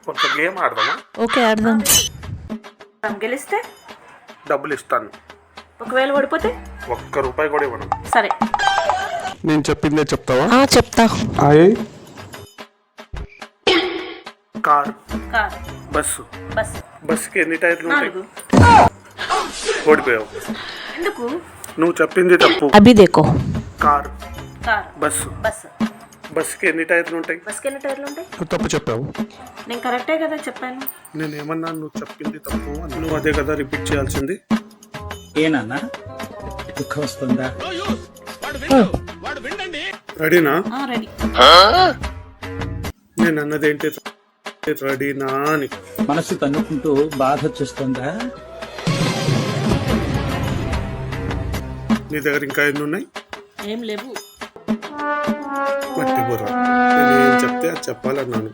కొంత game ఆడదామా? Okay ఆడదాం. గెలిస్తే డబ్బులు ఇస్తాను. ఒకవేళ ఓడిపోతే ₹1 కూడా ఇవ్వను. సరే. నేను చెప్పిందే చెప్తావా? చెప్తా. Car, car, bus. బస్సు. బస్సుకి ఎన్ని టైర్లు ఉంటాయి? 4. ఓడిపోయావు. ఎందుకు? నువ్వు చెప్పింది తప్పు. అభి దేకో. Car, car, bus. బస్సు. బస్సుకి ఎన్ని టైర్లు ఉంటాయి? బస్కి ఎన్ని టైర్లు ఉంటాయి? నువ్వు తప్పు చెప్పావు. నేను కరెక్టే కదా చెప్పాను. నేనేమన్నా నువ్వు చెప్పింది తప్పు అని. నువ్వు అదే కదా రిపీట్ చేయాల్సింది. ఏనన్నా దుఃఖం వస్తుందా? రెడీనా? రెడీ. నేను అన్నదేంటి? రెడీనా అని. మనసు తన్నుకుంటూ బాధ వచ్చేస్తుందా? నీ దగ్గర ఇంకా ఎన్ని ఉన్నాయి? ఏం లేవు. మట్టి బుర్ర. నేను ఏం చెప్తే అది చెప్పాలన్నాను.